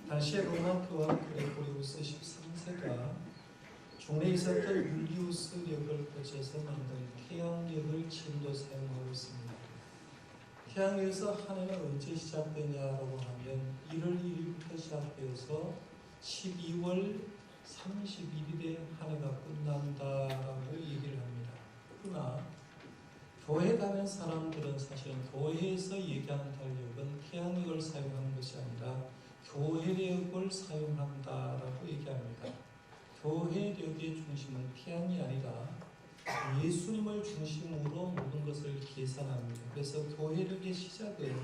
당시에 로마 교황 그레고리우스 13세가 종래에 있었던 율리우스력을 거쳐서 만든 태양력을 지금도 사용하고 있습니다. 태양력에서 한 해가 언제 시작되냐라고 하면 1월 1일부터 시작되어서 12월 31일에 한 해가 끝난다라고 얘기를 합니다. 그러나 교회 가는 사람들은 사실은 교회에서 얘기하는 달력은 태양력을 사용하는 것이 아니라 교회력을 사용한다라고 얘기합니다. 교회력의 중심은 태양이 아니라 예수님을 중심으로 모든 것을 계산합니다. 그래서 교회력의 시작은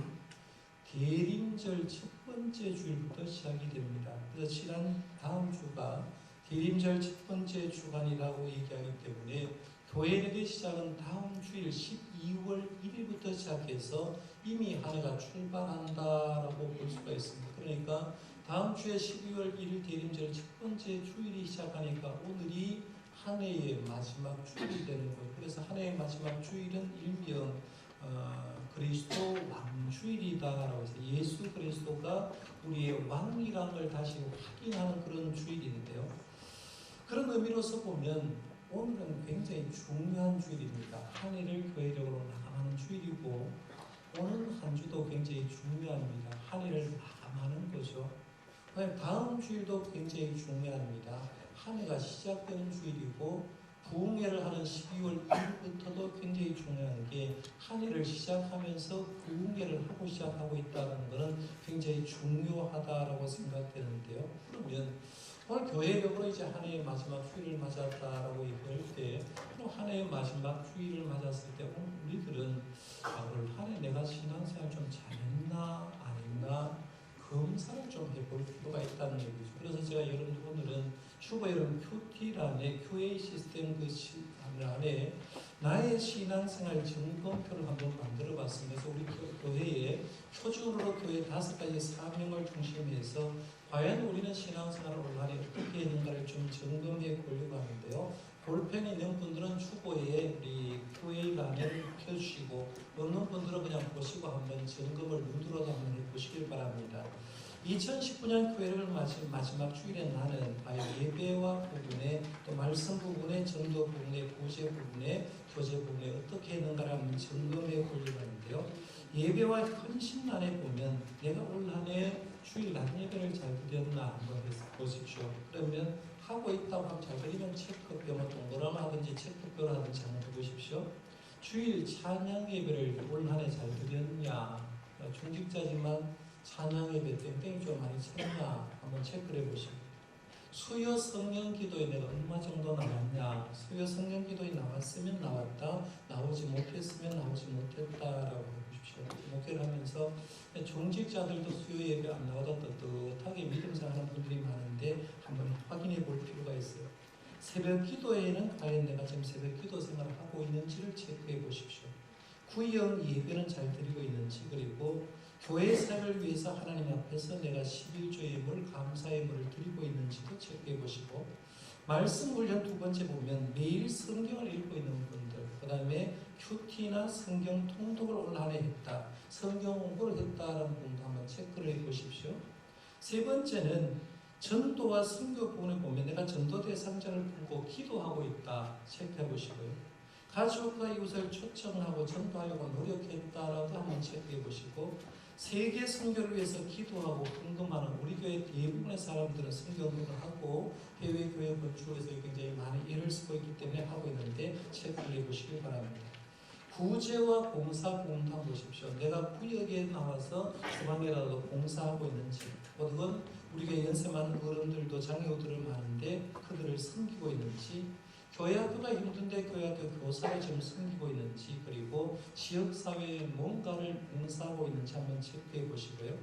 대림절 첫 번째 주일부터 시작이 됩니다. 그래서 다음 주가 대림절 첫 번째 주간이라고 얘기하기 때문에 교회력의 시작은 다음 주일 12월 1일부터 시작해서 이미 한 해가 출발한다라고 볼 수가 있습니다. 그러니까 다음 주에 12월 1일 대림절 첫 번째 주일이 시작하니까 오늘이 한 해의 마지막 주일이 되는 거예요. 그래서 한 해의 마지막 주일은 일명 그리스도 왕주일이다라고 해서 예수 그리스도가 우리의 왕이라는 걸 다시 확인하는 그런 주일인데요. 그런 의미로서 보면 오늘은 굉장히 중요한 주일입니다. 한 해를 교회력으로 마감하는 주일이고 오늘 한 주도 굉장히 중요합니다. 한 해를 마감하는 거죠. 다음 주일도 굉장히 중요합니다. 한 해가 시작되는 주일이고 부흥회를 하는 12월 1일부터도 굉장히 중요한 게 한 해를 시작하면서 부흥회를 하고 시작하고 있다는 것은 굉장히 중요하다라고 생각되는데요. 그러면 오늘 교회력으로 이제 한 해의 마지막 주일을 맞았다라고 얘기할 때, 그럼 한 해의 마지막 주일을 맞았을 때, 우리들은 올 한 해 내가 신앙생활 좀 잘했나, 안 했나, 검사를 좀 해볼 필요가 있다는 얘기죠. 그래서 제가 오늘은 슈버 여러분 QT란의 QA 시스템 안에 나의 신앙생활 점검표를 한번 만들어 봤습니다. 그래서 우리 교회에 표준으로 교회 5가지 사명을 중심해서 과연 우리는 신앙생활을 올 한해 어떻게 했는가를 좀 점검해 보려고 하는데요. 볼펜 있는 분들은 추보에 우리 QA란을 펴주시고 없는 분들은 그냥 보시고 한번 점검을 눈으로도 한번 해보시길 바랍니다. 2019년 교회를 마지막 주일에 나는 예배와 부분에 또 말씀 부분에 전도 부분에 구제 부분에 교제 부분에 어떻게 했는가를 한번 점검해 보려고 하는데요. 예배와 헌신란에 보면 내가 올 한 해 주일 낮 예배를 잘 드렸나 한번 보십시오. 그러면 하고 있다고 하면 잘 드리면 체크표, 동그라미 하든지 체크표를 하든지 한번 해보십시오. 주일 찬양 예배를 올 한 해 잘 드렸냐, 중직자지만 찬양 예배 땡땡이 좀 많이 쳤냐 한번 체크를 해보시고, 수요 성령 기도에 내가 얼마 정도 나왔냐, 수요 성령 기도에 나왔으면 나왔다, 나오지 못했으면 나오지 못했다라고 해보십시오. 목회를 하면서 중직자들도 수요 예배 안 나오다 떳떳하게 믿음 생활하는 분들이 많은데 한번 확인해 볼 필요가 있어요. 새벽 기도에는 과연 내가 지금 새벽 기도 생활을 하고 있는지를 체크해 보십시오. 구역 예배는 잘 드리고 있는지, 그리고 교회 사역을 위해서 하나님 앞에서 내가 11조 예물, 감사 예물을 드리고 있는지도 체크해 보시고, 말씀 훈련 두 번째 보면 매일 성경을 읽고 있는 분들, 그 다음에 큐티나 성경 통독을 올 한 해 했다, 성경 공부를 했다라는 분도 한번 체크를 해 보십시오. 세 번째는 전도와 선교 부분에 보면 내가 전도 대상자를 보고 기도하고 있다 체크해 보시고요. 가족과 이웃을 초청하고 전도하려고 노력했다라도 한번 체크해 보시고, 세계 선교를 위해서 기도하고 헌금하는 우리 교회 대부분의 사람들은 선교 헌금을 하고 해외 교회 건축을 위해서 굉장히 많이 애를 쓰고 있기 때문에 하고 있는데 체크를 해보시길 바랍니다. 구제와 봉사 부분도 한번 보십시오. 내가 구역에 나와서 주방에라도 봉사하고 있는지, 그건 우리 교회 연세 많은 어른들도 장애우들을 많은데 그들을 섬기고 있는지, 교회 학교가 힘든데 교회 학교 교사를 좀 섬기고 있는지, 그리고 지역사회에 뭔가를 봉사하고 있는지 한번 체크해 보시고요.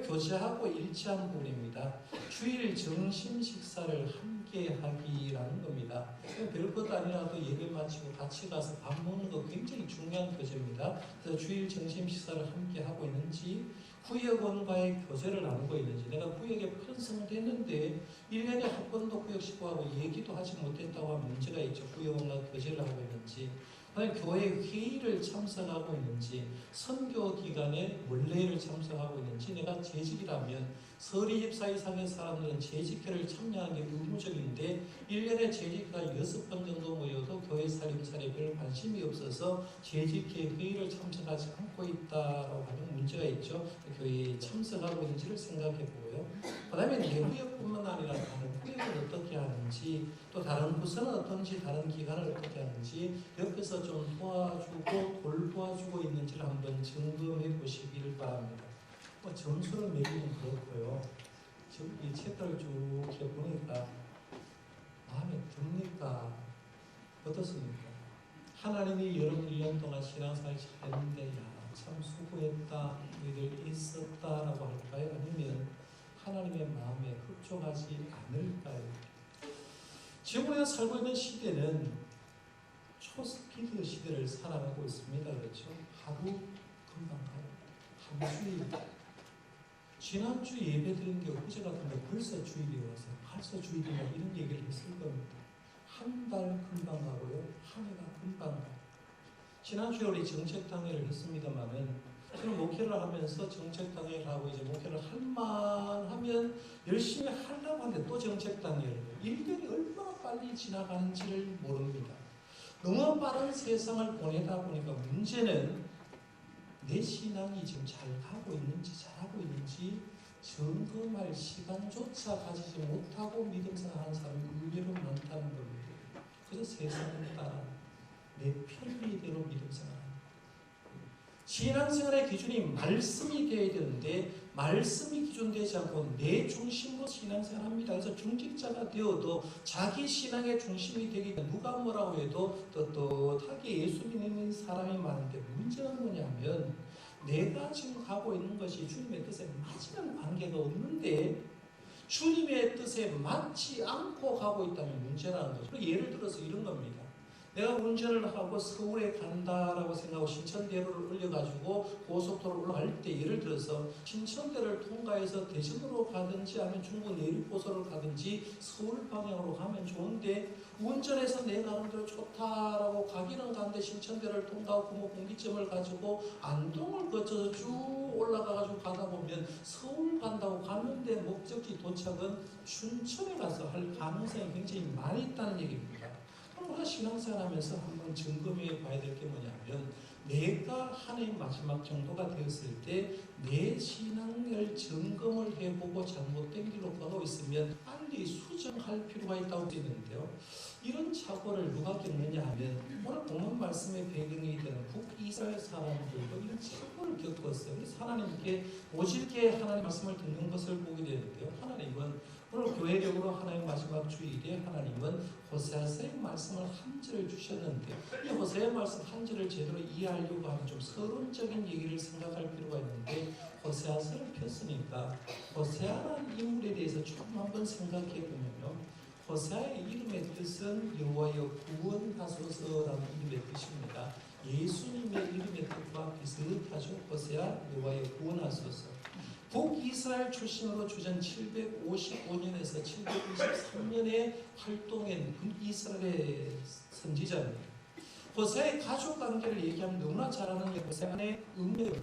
교제하고 일치하는 부분입니다. 주일 점심 식사를 함께 하기라는 겁니다. 별것도 아니라도 예배 마치고 같이 가서 밥 먹는 거 굉장히 중요한 교제입니다. 그래서 주일 점심 식사를 함께 하고 있는지, 구역원과의 교제를 나누고 있는지, 내가 구역에 편성됐는데 1년에 한 번도 구역 식구하고 얘기도 하지 못했다고 하면 문제가 있죠. 구역원과 교제를 하고 있는지, 그다음에 교회 회의를 참석하고 있는지, 선교 기간에 원래를 참석하고 있는지. 내가 재직이라면 서리 집사 이상의 사람들은 재직회를 참여하는 게 의무적인데 1년에 재직회가 6번 정도 모여도 교회 살림살이에 별 관심이 없어서 재직회 회의를 참석하지 않고 있다라고 하는 문제가 있죠. 교회에 참석하고 있는지를 생각해 보고요. 그 다음에 내부역뿐만 아니라 다른 후역은 어떻게 하는지, 또 다른 부서는 어떤지, 다른 기관을 어떻게 하는지 옆에서 좀 도와주고 돌보아주고 있는지를 한번 점검해 보시길 바랍니다. 점수를 매기는 그렇고요. 지금 이 책들을 쭉 이렇게 보니까 마음에 듭니까? 어떻습니까? 하나님이 여러분 1년 동안 신앙생활 잘했는데 참 수고했다, 너희들 있었다라고 할까요? 아니면 하나님의 마음에 흡족하지 않을까요? 지금 우리가 살고 있는 시대는 초스피드 시대를 살아가고 있습니다. 그렇죠? 하루 금방 가요. 한 주일. 지난주 예배 드린 게 어제 같은데 벌써 주일이 와서 벌써 주일이다 이런 얘기를 했을 겁니다. 한 달 금방 가고요. 한 해가 금방 가요. 지난주에 우리 정책당회를 했습니다만은 저는 목회를 하면서 정책당회를 하고 이제 목회를 할만 하면 열심히 하려고 하는데 또 정책당회를 해요. 1년이 얼마나 빨리 지나가는지를 모릅니다. 너무 빠른 세상을 보내다 보니까 문제는 내 신앙이 지금 잘 가고 있는지 잘하고 있는지 점검할 시간조차 가지지 못하고 믿음 생활하는 사람이 의외로 많다는 겁니다. 그래서 세상을 따라 내 편리대로 믿음 생활합니다. 신앙생활의 기준이 말씀이 되어야 되는데 말씀이 기준되지 않고 내 중심으로 신앙생활합니다. 그래서 중직자가 되어도 자기 신앙의 중심이 되기 때문에 누가 뭐라고 해도 떳떳하게 예수 믿는 사람이 많은데 문제는 뭐냐면 내가 지금 가고 있는 것이 주님의 뜻에 맞는 관계가 없는데 주님의 뜻에 맞지 않고 가고 있다는 문제라는 거죠. 예를 들어서 이런 겁니다. 내가 운전을 하고 서울에 간다라고 생각하고 신천대로를 올려가지고 고속도로 올라갈 때 예를 들어서 신천대를 통과해서 대전으로 가든지 아니면 중부 내륙고속을 가든지 서울 방향으로 가면 좋은데 운전해서 내 가는 대로 좋다라고 가기는 가는데 신천대를 통과하고 뭐 공기점을 가지고 안동을 거쳐서 쭉 올라가가지고 가다 보면 서울 간다고 가는데 목적지 도착은 춘천에 가서 할 가능성이 굉장히 많이 있다는 얘기입니다. 우리가 신앙생활 하면서 한번 점검해 봐야 될 게 뭐냐면 내가 한 해의 마지막 정도가 되었을 때 내 신앙을 점검을 해보고 잘못된 길로 가고 있으면 빨리 수정할 필요가 있다고 되는데요. 이런 착오를 누가 겪느냐 하면 오늘 본문 말씀의 배경이 되는 북이스라엘 사람들도 이런 착오를 겪었어요. 그래서 하나님께 오직게 하나님 말씀을 듣는 것을 보게 되는데요. 하나님은 오늘 교회적으로 하나님 마지막 주일에 하나님은 호세아서의 말씀을 한 절을 주셨는데 이 호세아의 말씀 한 절을 제대로 이해하려고 하면 좀 서론적인 얘기를 생각할 필요가 있는데 호세아서를 폈으니까 호세아라는 인물에 대해서 조금 한번 생각해 보면요. 호세아의 이름의 뜻은 여호와여 구원하소서라는 이름의 뜻입니다. 예수님의 이름의 뜻과 비슷하죠. 호세아 여호와여 구원하소서. 북이스라엘 출신으로 주전 755년에서 723년에 활동한 북이스라엘의 선지자입니다. 호세아의 가족 관계를 얘기하면 너무나 잘 아는 게 호세아의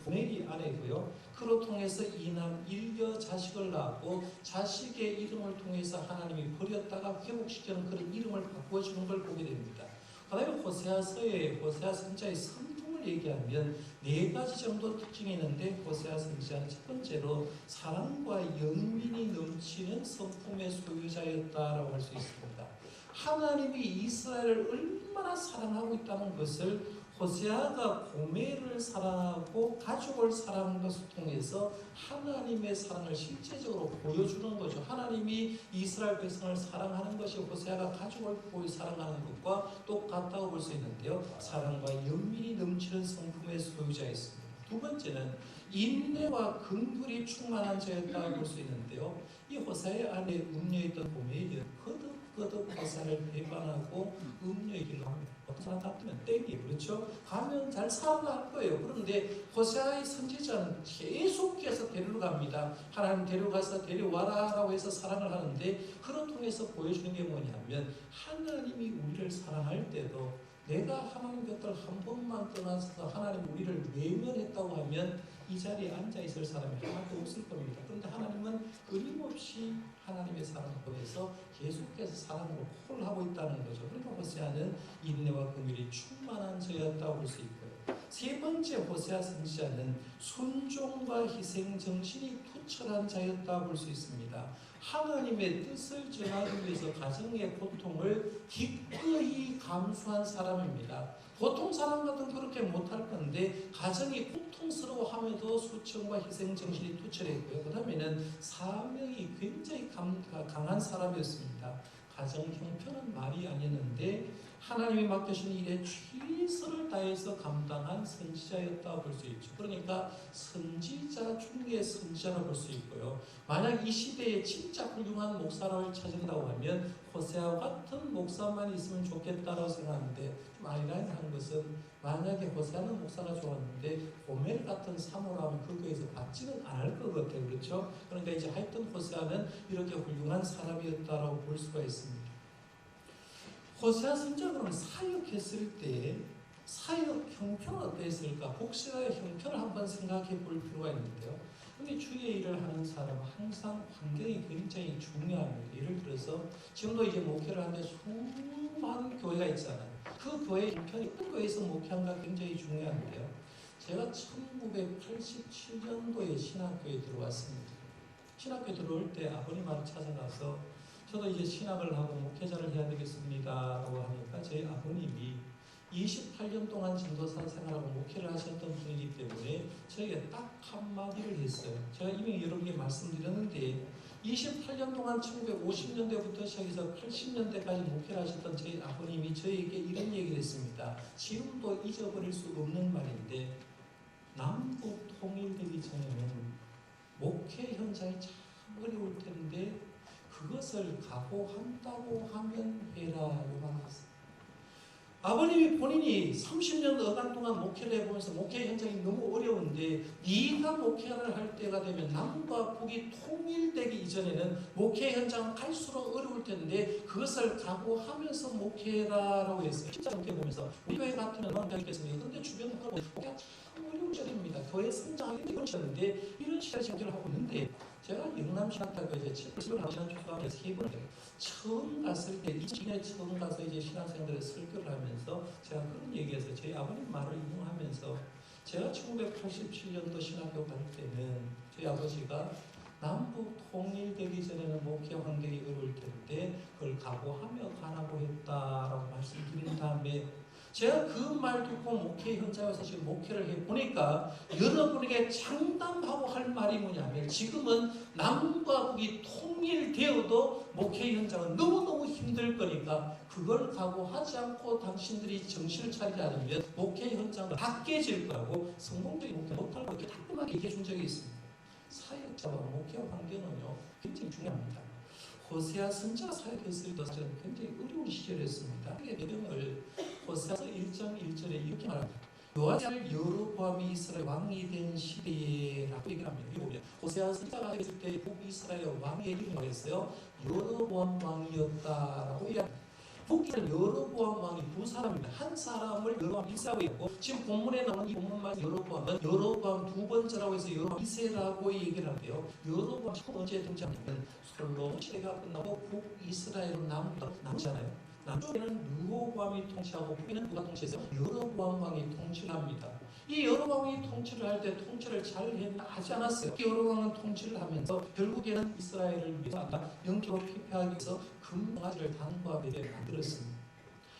고멜이 아내고요. 그로 통해서 이남 일녀 자식을 낳고 자식의 이름을 통해서 하나님이 버렸다가 회복시키는 그런 이름을 바꿔주는 걸 보게 됩니다. 그 다음에 호세아서의 호세아 선지자의 성품을 얘기하면 4가지 정도 특징이 있는데 호세아 선지자는 첫 번째로 사랑과 영민이 넘치는 성품의 소유자였다라고 할 수 있습니다. 하나님이 이스라엘을 얼마나 사랑하고 있다는 것을 호세아가 고멜을 사랑하고 가족을 사랑하는 것을 통해서 하나님의 사랑을 실제적으로 보여주는 거죠. 하나님이 이스라엘 백성을 사랑하는 것이 호세아가 가족을 사랑하는 것과 똑같다고 볼 수 있는데요. 사랑과 연민이 넘치는 성품의 소유자였습니다. 두 번째는 인내와 긍휼이 충만한 자였다고 볼 수 있는데요. 이 호세아 안에 음녀있던 고멜이 거듭 호세아를 배반하고 음녀의 길로 합니다. 어떤 사람 같으면 땡이에요. 그렇죠? 가면 잘 살아갈 거예요. 그런데 호세아의 선지자는 계속해서 데려갑니다. 하나님 데려가서 데려와라 라고 해서 사랑을 하는데 그런 통해서 보여주는 게 뭐냐면 하나님이 우리를 사랑할 때도 내가 하나님 곁을 한 번만 떠나서 하나님 우리를 외면했다고 하면 이 자리에 앉아 있을 사람이 하나도 없을 겁니다. 그런데 하나님은 끊임없이 하나님의 사랑을 보내서 계속해서 사랑으로 콜하고 있다는 거죠. 그러니까 호세아는 인내와 긍휼이 충만한 자였다고 볼 수 있고요. 세 번째 호세아 선지자는 순종과 희생 정신이 투철한 자였다고 볼 수 있습니다. 하나님의 뜻을 전하기 위해서 가정의 고통을 기꺼이 감수한 사람입니다. 보통 사람 같은 그렇게 못할 건데 가정이 고통스러워함에도 수청과 희생 정신이 투철했고요. 그 다음에는 사명이 굉장히 강한 사람이었습니다. 가정 형편은 말이 아니었는데 하나님이 맡겨주신 일에 최선을 다해서 감당한 선지자였다고 볼 수 있죠. 그러니까 선지자 중에 선지자라고 볼 수 있고요. 만약 이 시대에 진짜 훌륭한 목사를 찾는다고 하면 호세아와 같은 목사만 있으면 좋겠다고 생각하는데 좀 아이러니한 것은 만약에 호세아는 목사가 좋았는데 고멜 같은 사모라면 그 교회에서 받지는 않을 것 같아요. 그렇죠? 그러니까 이제 하여튼 호세아는 이렇게 훌륭한 사람이었다고 볼 수가 있습니다. 호세아 선지자는 사역했을 때 사역 형편은 어땠을까? 복수의 형편을 한번 생각해 볼 필요가 있는데요. 근데 주의 일을 하는 사람은 항상 환경이 굉장히 중요합니다. 예를 들어서 지금도 이제 목회를 하는데 수많은 교회가 있잖아요. 그 교회 형편이 어떤 교회에서 목회한가 굉장히 중요한데요. 제가 1987년도에 신학교에 들어왔습니다. 신학교에 들어올 때 아버님을 찾아가서 저도 이제 신학을 하고 목회자를 해야 되겠습니다라고 하니까 저희 아버님이 28년 동안 전도사 생활하고 목회를 하셨던 분이기 때문에 저에게 딱 한마디를 했어요. 제가 이미 여러분께 말씀드렸는데 28년 동안 1950년대부터 시작해서 80년대까지 목회를 하셨던 저희 아버님이 저에게 이런 얘기를 했습니다. 지금도 잊어버릴 수 없는 말인데 남북 통일되기 전에는 목회 현장이 참 어려울 텐데 그것을 각오한다고 하면 해라. 요만했어요. 아버님이 본인이 30년 어간 동안 목회를 해보면서 목회 현장이 너무 어려운데 네가 목회를 할 때가 되면 남과 북이 통일되기 이전에는 목회 현장은 갈수록 어려울 텐데 그것을 각오하면서 목회라라고 했어요. 진짜 목회 보면서 우리 교회 같으면 어떻겠습니까? 그런데 주변 보면 목회가 참 어려운 시절입니다. 교회 성장하기 이런 시절인데 이런 시절에 전개를 하고 있는데 제가 영남신학대학교에 실습을 하시는 초등학교 3번 처음 갔을 때 2002년에 처음 가서 이제 신학생들의 설교를 하면서 제가 그런 얘기해서 저희 아버님 말을 인용하면서 제가 1987년도 신학교 갈 때는 저희 아버지가 남북 통일되기 전에는 목회 환경이 어려울 텐데 그걸 각오하며 가라고 했다라고 말씀드린 다음에 제가 그 말 듣고 목회 현장에서 지금 목회를 해보니까 여러분에게 장담하고 할 말이 뭐냐면 지금은 남과 북이 통일되어도 목회 현장은 너무너무 힘들 거니까 그걸 각오하지 않고 당신들이 정신을 차리지 않으면 목회 현장은 다 깨질 거라고 성공적인 목회 못할 거 이렇게 따끔하게 얘기해 준 적이 있습니다. 사역자와 목회 환경은요 굉장히 중요합니다. 호세아 선지자가 사역했을 때 굉장히 어려운 시절이었습니다. 그 내용을 호세아서 1장 1절에 이렇게 말합니다. 요아스를 여로보암이 이스라엘 왕이 된 시대라고 얘기를 합니다. 이거 보면 호세아 선지자가 했을 때 북이스라엘 왕의 이름을 했어요. 여로보암 왕이었다라고 얘기합니다. 북이스라엘 여로보암 왕이 두 사람입니다. 한 사람을 여로보암 1세라고 했고 지금 본문에 나오는 이 본문만 여로보암은 여로보암 두 번째라고 해서 여로보암 2세라고 얘기를 하는데요. 여로보암 첫 번째 등장하면 솔로몬 시대가 끝나고 북이스라엘은 남잖아요. 남쪽에는 르호보암이 통치하고 북에는 누가 통치해서 여로보암 왕이 통치를 합니다. 이 여로보암 왕이 통치를 할 때 통치를 잘 하지 않았어요. 여로보암 왕은 통치를 하면서 결국에는 이스라엘을 위해서 영적으로 피폐하기 위해서 금강아지를 단과 베델에 만들었습니다.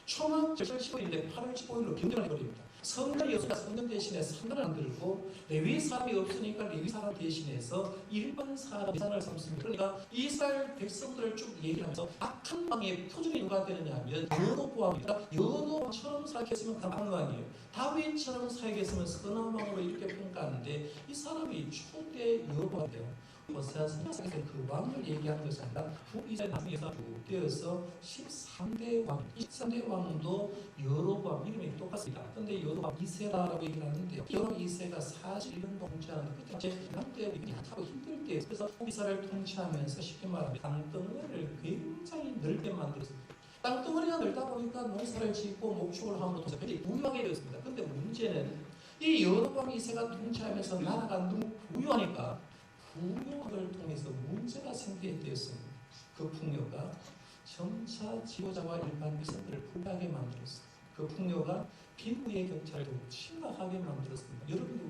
초막 절절 15일인데 8월 15일로 변경을 해버립니다. 성전 여수가 성전 대신에 산단을 만들고 레위 사람이 없으니까 레위 사람 대신해서 일반 사람 예산을 삼습니다. 그러니까 이스라엘 백성들을 쭉 얘기하면서 악한 왕의 표준이 누가 되느냐 하면 여로보암입니다. 여로보암처럼 사역했으면 강한 왕이에요. 다윗처럼 사역했으면 선한 왕으로 이렇게 평가하는데 이 사람이 초대 여로보암이에요. 호세아 선지자에서 그 왕을 얘기하는 것이 아니라 북이스라엘 나중에서 되어서 13대 왕, 13대 왕도 여로보암 이름이 똑같습니다. 그런데 여로보암 2세라고 얘기를 하는데요. 여로보암 2세가 41년 통치하는데 그때 남때 약하고 힘들 때 그래서 북이스라엘 통치하면서 쉽게 말하면 땅덩어리를 굉장히 넓게 만들었습니다. 땅덩어리가 늘다 보니까 농사를 짓고 목축을 함으로 해서 굉장히 부유하게 되었습니다. 근데 문제는 이 여로보암 2세가 통치하면서 나라가 너무 부유하니까 풍요를 통해서 문제가 생기게 되었습니다. 그 풍요가 점차 지도자와 일반 백성들을 불쾌하게 만들었습니다. 그 풍요가 빈부의 격차를 더욱 심각하게 만들었습니다. 여러분,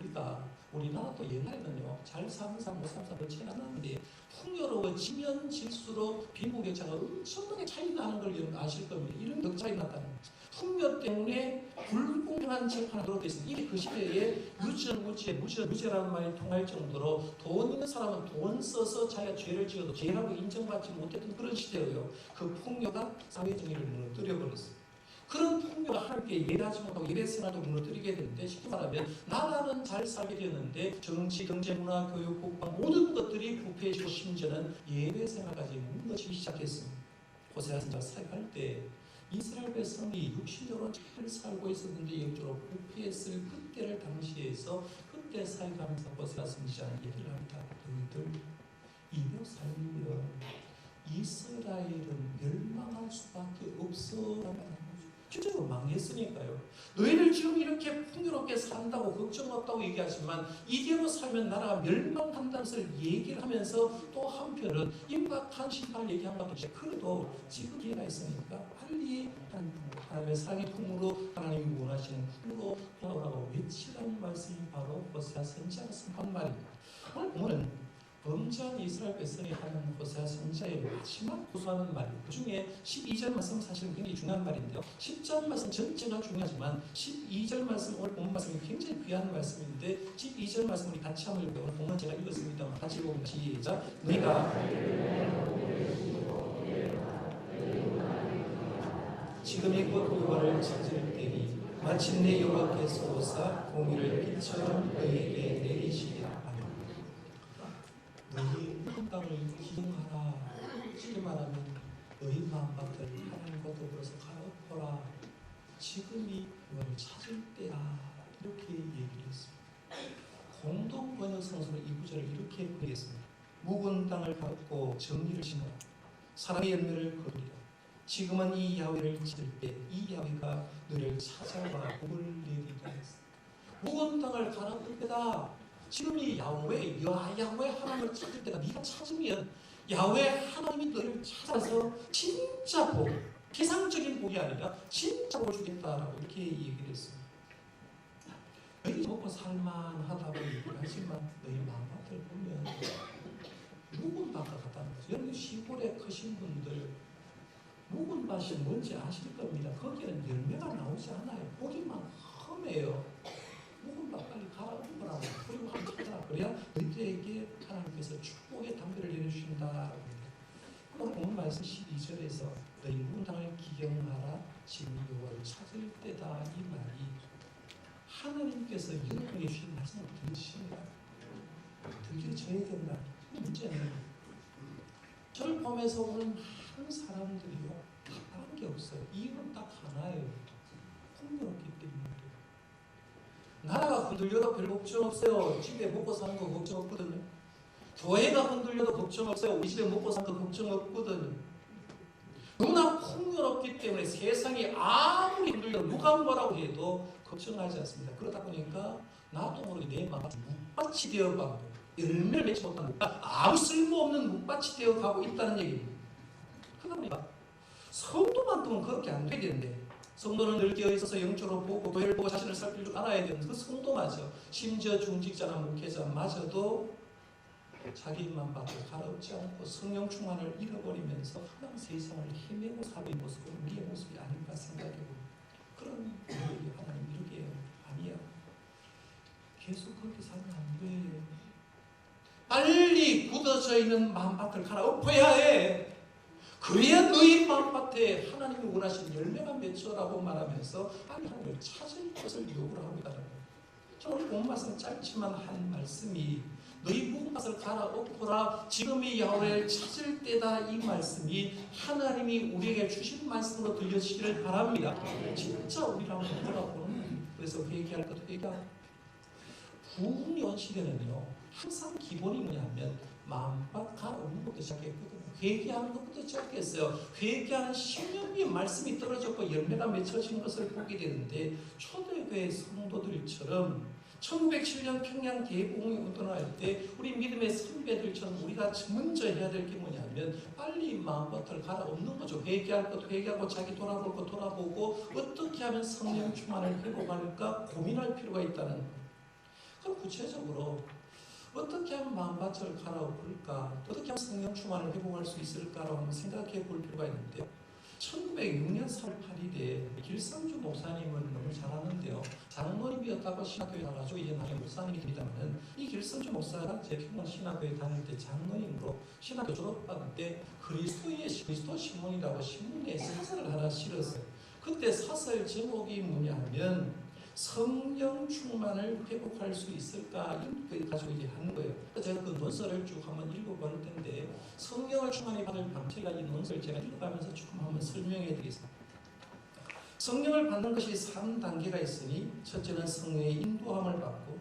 우리나라도 옛날에는요, 잘 사는 사람, 못 사는 사람 그렇지 않았는데 풍요로워지면 질수록 빈부 격차가 엄청나게 차이 나는 걸 여러분 아실 겁니다. 이런 격차이 났다는 거죠. 풍요 때문에 불공평한 재판을 하도록 됐습니다. 이게 그 시대에 무죄라는 말이 통할 정도로 돈 있는 사람은 돈 써서 자기가 죄를 지어도 죄라고 인정받지 못했던 그런 시대예요. 그 풍요가 사회정의를 무너뜨려 버렸습니다. 그런 풍요가 하나님께 예배하지 못하고 예배 생활도 무너뜨리게 되는데, 쉽게 말하면 나라는 잘 살게 되었는데 정치, 경제, 문화, 교육, 국방 모든 것들이 부패해지고 심지어는 예배 생활까지 무너지기 시작했습니다. 호세아 선지자가 사역할 때 이스라엘 백성이 육신적으로 잘 살고 있었는데 영적으로 부패했을 그때를 당시에서 그때 사역하면서 호세아 선지자는 얘기를 합니다. 너희들 이며 살면 이스라엘은 멸망할 수밖에 없어라는 실제로 망했으니까요. 너희들 지금 이렇게 풍요롭게 산다고 걱정 없다고 얘기하지만 이대로 살면 나라가 멸망한다는 것을 얘기를 하면서 또 한편은 임박한 심판을 얘기한 것도 있어요. 그래도 지금 기회가 있으니까 빨리 하나님의 사랑의 풍으로, 하나님이 원하시는 풍으로 돌아오라고 외치라는 말씀이 바로 호세아 선지자가 선포한 말입니다. 오늘 보면은 범죄한 이스라엘 백성이 하는 호세아 선지자의 마지막 고소하는 말이, 그 중에 12절 말씀은 사실은 굉장히 중요한 말인데요. 10절 말씀 전체가 중요하지만 12절 말씀, 오늘 본문 말씀이 굉장히 귀한 말씀인데 12절 말씀 우리 같이 한번 읽어요. 오늘 본문 제가 읽었습니다. 같이 읽어보면 시작. 너희가 지금이 곧 여호와를 찾을 때니 마침내 여호와께서 오사 공의를 빛처럼 너희에게 내리시리라. 너희 땅을 기경하라. 쉽게 말하면 너희 마음밭을 하나님과 더불어서 가엎어라. 지금이 너를 찾을 때라. 이렇게 얘기를 했습니다. 공동 번역 성서는 이 구절을 이렇게 번역했습니다. 묵은 땅을 가엎고 정의를 심어라. 사랑의 열매를 거두리라. 지금은 이 야훼를 찾을 때 이 야훼가 너를 찾아와 복을 내리리라 했습니다. 묵은 땅을 가라앉을 때다. 지금 이 야훼 하나님을 찾을 때가, 네가 찾으면 야훼 하나님이 너를 찾아서 진짜 복, 피상적인 복이 아니라 진짜 복을 주겠다라고 이렇게 얘기를 했습니다. 너희 먹고 살만하다고 얘기를 하지만 너희 마음밭을 보면 묵은 밭과 같다는 거죠. 여러분 시골에 크신 분들 묵은 밭이 뭔지 아실 겁니다. 거기는 열매가 나오지 않아요. 보기만 험해요. 묵은 밭 빨리 갈아엎으라고, 그리고 한번 찾아라. 그래야 너희들에게 하나님께서 축복의 담배를 내려주신다. 오늘 본문 말씀 12절에서 너희 묵은 땅을 기경하라. 지금 여호와를 찾을 때다. 이 말이 하나님께서 여러분에게 주신 말씀을 들으십니다. 들려줘야 된다. 문제는 저를 보면서 오는 많은 사람들이요, 다른 게 없어요. 이유는 딱 하나예요. 풍요롭기 때문에. 나라가 흔들려도 별 걱정 없어요. 집에 먹고 사는 거 걱정 없거든요. 교회가 흔들려도 걱정 없어요. 우리 집에 먹고 사는 거 걱정 없거든요. 너무나 풍요롭기 때문에 세상이 아무리 흔들려도 누가 뭐라고 해도 걱정하지 않습니다. 그러다 보니까 나도 모르게 내 마음이 묵밭이 되어가고 열매를 맺지 못한 묵밭, 아무 쓸모없는 묵밭이 되어가고 있다는 얘기입니다. 그러다 보니까 성도만 두면 그렇게 안 되겠는데, 성도는 늘 깨어있어서 영적으로 보고 교회를 보고 자신을 살필 줄 알아야 되는 그 성도마저, 심지어 중직자나 목회자마저도 자기만 밖에 갈아엎지 않고 성령 충만을 잃어버리면서 항상 세상을 헤매고 사는 모습은 우리의 모습이 아닌가 생각해봅니다. 그런 우리에게 하나님 이렇게 아니야. 계속 그렇게 살면 안 돼. 빨리 굳어져 있는 마음밭을 갈아엎어야 해. 그래야 너희 마음밭에 하나님이 원하시는 열매가 맺혀라고 말하면서 하나님을 찾을 것을 요구를 하고 있다는 거예요. 오늘 본 말씀 짧지만 한 말씀이 너희 묵은 밭을 갈아엎어라. 지금이 야훼를 찾을 때다. 이 말씀이 하나님이 우리에게 주신 말씀으로 들려지기를 바랍니다. 진짜 우리를 한번 돌아보는, 그래서 회개할 것도 회개하고, 부흥의 시대는요 항상 기본이 뭐냐면 마음밭 갈아엎는 것부터 시작했거든요. 회개하는 것부터 시작했어요. 회개하는 신명기의 말씀이 떨어졌고 열매가 맺혀진 것을 보게 되는데, 초대교회 성도들처럼 1907년 평양 대공이 운동할 때 우리 믿음의 선배들처럼 우리가 먼저 해야 될 게 뭐냐면 빨리 마음밭을 갈아엎는 거죠. 회개할 것 회개하고, 자기 돌아볼 것 돌아보고, 어떻게 하면 성령 충만을 회복할까 고민할 필요가 있다는 거예요. 그럼 구체적으로 어떻게 하면 마음밭을 갈아엎을까, 어떻게 하면 성령 충만을 회복할 수 있을까라고 한번 생각해 볼 필요가 있는데요. 1906년 4월 8일에 길성주 목사님은 너무 잘 아는데요. 장로님이었다고 신학교에 나가지고 이제 나중에 목사님이 됩니다만, 이 길성주 목사가 제 평양 신학교에 다닐 때 장로님으로 신학교 졸업받을 때 그리스도 신문이라고 신문에 사설을 하나 실었어요. 그때 사설 제목이 뭐냐면 성령 충만을 회복할 수 있을까, 이걸 가지고 이제 하는 거예요. 제가 그 논설을 쭉 한번 읽어볼 텐데, 성령을 충만히 받을 방법이라 이 논설을 제가 읽어가면서 조금 한번 설명해 드리겠습니다. 성령을 받는 것이 3단계가 있으니, 첫째는 성령의 인도함을 받고,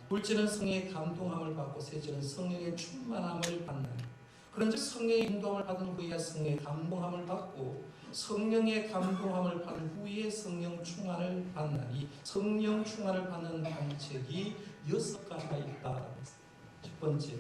둘째는 성령의 감동함을 받고, 셋째는 성령의 충만함을 받는. 그런즉 성령의 인도함을 받은 후에 성령의 감동함을 받고, 성령의 감동함을 받은 후에 성령 충만을 받나니, 성령 충만을 받는 방책이 6가지가 있다. 첫 번째,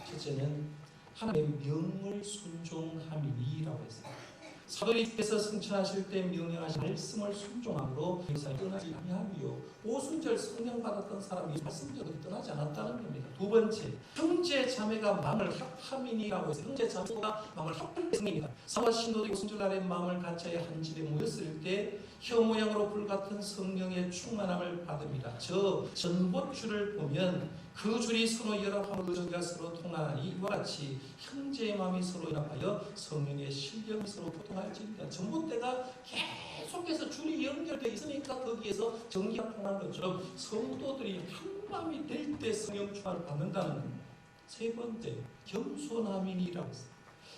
첫째는 하나님의 명을 순종함이니라고 했습니다. 사도님께서 승천하실 때 명령하신 말씀을 순종함으로 세상에 떠나지 아니하며, 오순절 성령 받았던 사람이 말씀대로 떠나지 않았다는 겁니다. 두 번째, 형제 자매가 마음을 합함이니라고 해서 형제 자매가 마음을 합할 성입니다. 사도와 신도들이 오순절날에 마음을 같이 한 집에 모였을 때 혀 모양으로 불같은 성령의 충만함을 받습니다. 저 전봇줄을 보면 그 줄이 서로 연합함으로 그 전기가 서로 통하니, 이와 같이 형제의 마음이 서로 연합하여 성령의 실력이 서로 교통할지니라. 전봇대가 계속해서 줄이 연결되어 있으니까 거기에서 전기가 통하는 것처럼 성도들이 한 마음이 될 때 성령 충만을 받는다는 겁니다. 세 번째, 겸손함이니라고 했습니다.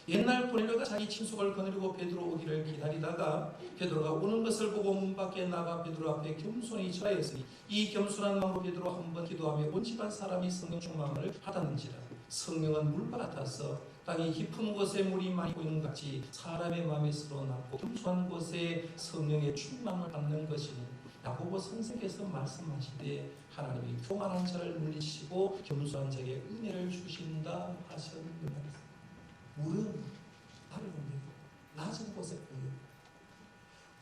옛날 고넬료가 자기 친속을 거느리고 베드로 오기를 기다리다가 베드로가 오는 것을 보고 문 밖에 나가 베드로 앞에 겸손히 절하였으니, 이 겸손한 마음으로 베드로 한번 기도하며 온 집안 사람이 성령 충만을 받았는지라. 성령은 물과 같아서 땅이 깊은 곳에 물이 많이 고이는 같이 사람의 마음이 서로 낮고 겸손한 곳에 성령의 충만을 받는 것이니, 야고보 선생께서 말씀하시되 하나님이 교만한 자를 물리치시고 겸손한 자에게 은혜를 주신다 하셨느니라. 물은 나를 옮기고 낮은 곳에 보여.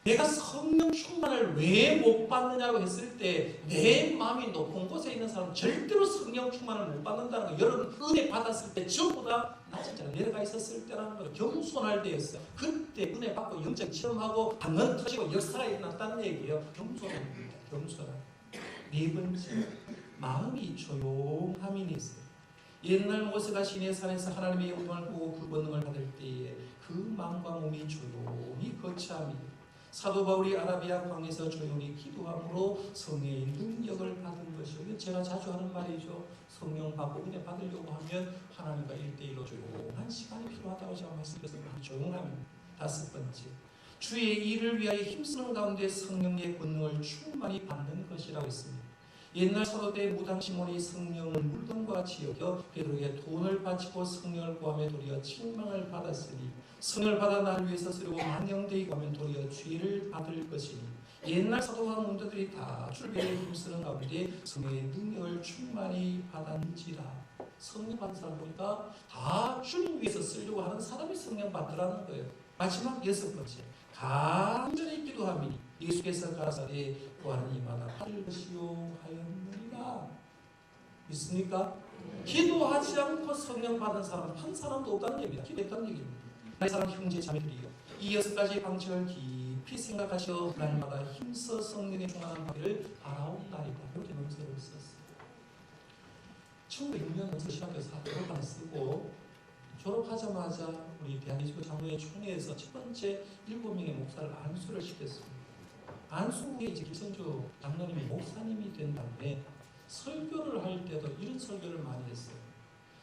내가 성령 충만을 왜 못 받느냐고 했을 때, 내 마음이 높은 곳에 있는 사람은 절대로 성령 충만을 못 받는다는 거. 여러분 은혜 받았을 때 전부 다 낮은 자가 내려가 있었을 때라는 거, 겸손할 때였어요. 그때 은혜 받고 영적 체험하고 방언 터지고 역사가 일어났다는 얘기예요. 겸손합니다. 겸손함. 네 번째, 마음이 조용함이 있어요. 옛날 모세가 시내산에서 하나님의 영광을 보고 그 권능을 받을 때에 그 마음과 몸이 조용히 거치함이, 사도 바울이 아라비아 광에서 조용히 기도함으로 성령의 능력을 받은 것이요. 제가 자주 하는 말이죠. 성령 받고 은혜 받으려고 하면 하나님과 1대1로 조용한 시간이 필요하다고 제가 말씀드렸습니다. 조용함입니다. 다섯 번째, 주의 일을 위하여 힘쓰는 가운데 성령의 권능을 충만히 받는 것이라고 했습니다. 옛날 사도때 무당 시몬이 성령을 물동과 같이 여겨 베드로에게 돈을 바치고 성령을 구하며 도리어 책망을 받았으니, 성령을 받아 나를 위해서 쓰려고 만영되이 구하면 도리어 죄를 받을 것이니, 옛날 사도와 문도들이 다 주를 위해 힘쓰는 가운데 성령의 능력을 충만히 받았는지라. 성령 받은 사람 보니까 다 주님 위해서 쓰려고 하는 사람이 성령 받으라는 거예요. 마지막 여섯 번째, 간절히 기도함이니 예수께서 가라사대 구하는 이마다 받을 것이요 하였느니라. 믿습니까? 기도하지 않고 성령 받은 사람은 한 사람도 없다는 얘기입니다. 기도했다는 얘기입니다. 나의 사랑 형제 자매들이요, 이 6가지 방책을 깊이 생각하셔 날마다 힘써 성령의 충만한 받기를 바라옵나이다. 이렇게 논설을 썼어요. 1906년 논설 신학교에서 졸업반을 쓰고, 졸업하자마자 우리 대한민국 장로회 총회에서 첫 번째 7명의 목사를 안수를 시켰습니다. 안수 후에 이제 길성주 장로님이 목사님이 된 다음에 설교를 할 때도 이런 설교를 많이 했어요.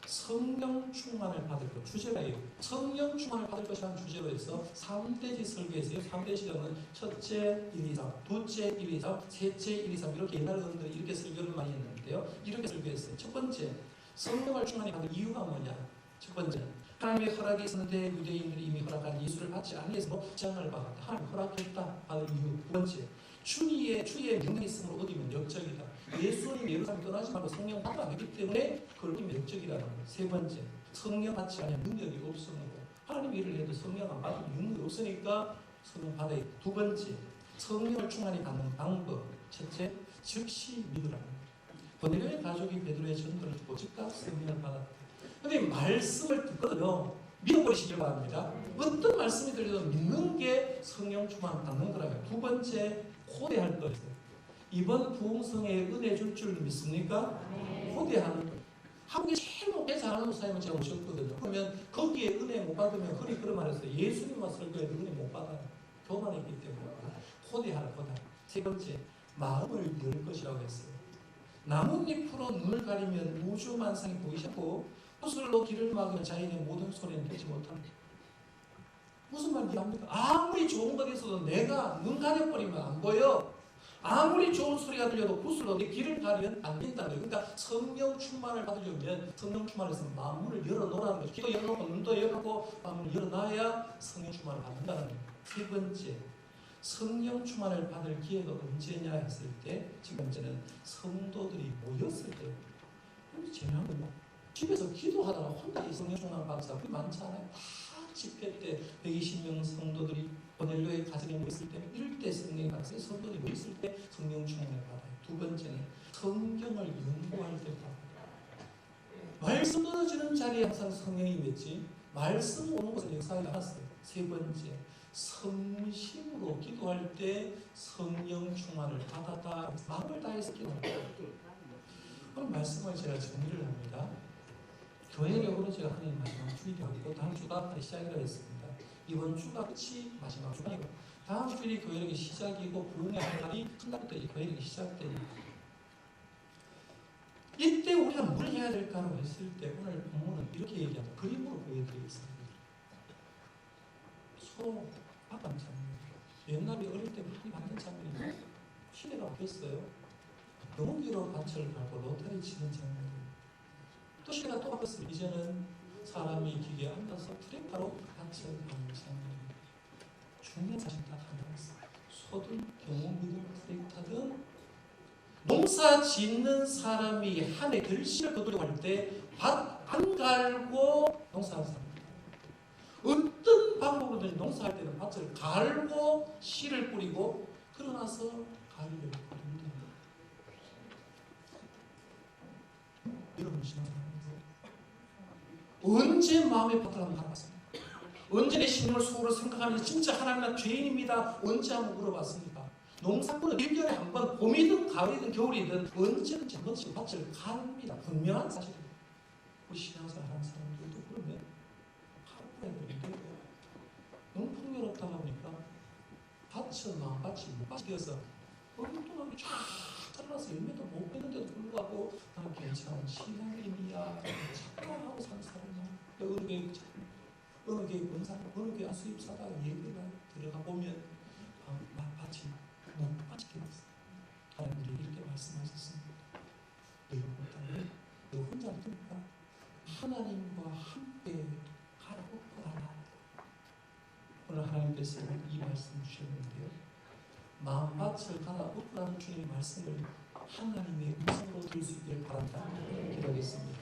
성령 충만을 받을 것, 주제가요. 성령 충만을 받을 것이라는 주제로 해서 3대지 설교했어요. 3대지는 첫째 1, 2, 3, 둘째 1, 2, 3, 셋째 1, 2, 3 이렇게 옛날 어른들이 이렇게 설교를 많이 했는데요. 이렇게 설교했어요. 첫 번째, 성령을 충만히 받을 이유가 뭐냐? 첫 번째, 하나님의 허락이 있었는데 유대인들이 이미 허락한 예수를 받지 아니해서 제한을 받았다. 하나님 허락했다. 받을 이유. 두 번째, 주의 명령이 있으므로 얻으면 역적이다. 예수님 예루살렘 떠나지 말고 성령 받지 않기 때문에 그걸 얻으면 역적이라는 것. 세 번째, 성령 받지 않으면 능력이 없으므로 하나님 일을 해도 성령 안 받으면 능력이 없으니까 성령 받아야 돼. 두 번째, 성령을 충만히 받는 방법. 첫째, 즉시 믿으라는 것. 고넬료의 가족이 베드로의 전도를 듣고 즉각 성령을 받았다. 근데 말씀을 듣거든요. 믿어버리시길 바랍니다. 어떤 말씀이 들려도 믿는 게 성령 충만 받는 거라고요. 두 번째, 호대할 것. 이번 부흥성에 은혜 줄 줄 믿습니까? 호대하는 것. 한국에 제일 목회 잘하는 목사님은 제가 오셨거든요. 그러면 거기에 은혜 못 받으면 흔히 그런 말 했어요. 예수님만 설교해도 은혜 못 받아요. 교만했기 때문에. 호대하라, 호대. 세 번째, 마음을 열 것이라고 했어요. 나뭇잎으로 눈을 가리면 우주 만상이 보이지 않고 붓으로 길을 막으면 자연의 모든 소리는 듣지 못합니다. 무슨 말 이해합니까? 아무리 좋은 것 있어도 내가 눈 가려버리면 안 보여. 아무리 좋은 소리가 들려도 붓으로 내 길을 가리면 안 된다는 거예요. 그러니까 성령 충만을 받으려면 성령 충만에서 마음을 열어놓으라는 거죠. 귀도 열어놓고 눈도 열어놓고 마음을 열어놔야 성령 충만을 받는다는 거예요. 세 번째, 성령 충만을 받을 기회가 언제냐 했을 때, 지금 현재는 성도들이 모였을 때. 재미난 거예요. 집에서 기도하다가 혼자 성령 충만을 받은 사람이 많잖아요. 다 집회 때 120명 성도들이 고넬료의 가정에 모였을 때, 이럴 때 성령이 받았어요. 성도들이 모였을 때 성령 충만을 받아요. 두 번째는 성경을 연구할 때 받아요. 말씀 떨어지는 자리에 항상 성령이 있지, 말씀 오는 곳에 역사가 나왔어요. 세 번째, 성심으로 기도할 때 성령 충만을 받았다. 마음을 다해서 기도합니다. 그럼 말씀을 제가 정리를 합니다. 교회력으로 제가 하나님 마지막 주일이었고 다음 주가 시작이라고 했습니다. 이번 주가 끝이 마지막 주이고 다음 주일이 교회력이 시작이고 부흥의 날이 첫날부터 이 교회력이 시작됩니다. 이때 우리가 뭘 해야 될까로 했을 때 오늘 본문은 이렇게 얘기합니다. 그림으로 보여드리겠습니다. 소 밥한 장면. 옛날에 어릴 때 그렇게 많은 장면이 시대가 바뀌었어요. 용기로 밭을 갈고 로타리 치는 장면. 또 시대가 또 바뀌었어요. 이제는 사람이 기계에 앉아서 트랙터로 밭을 가는 장면. 중요한 사실 딱 하나 있어요. 소든 경운기든 트랙터든 농사 짓는 사람이 한 해 결실을 거두려고 할 때 밭 안 갈고 농사하는 사람입니다. 어떤 방법으로든 농사할 때는 밭을 갈고 씨를 뿌리고 그러고 나서 가위를 뿌립니다. 여러분 신앙생활에서 언제 마음의 밭을 한번 갈아봤습니까? 언제 내 신임을 속으로 생각하면서 진짜 하나님 나 죄인입니다. 언제 한번 물어봤습니까? 농사꾼은 1년에 한 번, 봄이든 가을이든 겨울이든 언제든지 한 번씩 밭을 갑니다. 분명한 사실입니다. 우리 신앙생활 하는 사람들도 그러면 하루에 되는데 너무 풍요롭다 보니까 밭은 마음밭이 못 바뀌어서 엉뚱하게 쫙 자라나서 열매도 못 맺는데도 불구하고 나는 괜찮은 신앙인이야 착각하고 사는 사람이야. 어느 교회 권사, 어느 교회 수입사다 예배가 들어가 보면 밭이 못 바뀌게 됐어. 하나님이 이렇게 말씀하셨습니다. 너희 못하면 너 혼자 되니까 하나님과 함께 가라고 하라. 오늘 하나님께서 이 말씀 주셨는데요. 마음밭을 갈아엎으라는 주님의 말씀을 하나님의 음성으로 들을 수 있기를 바란다. 기도하겠습니다.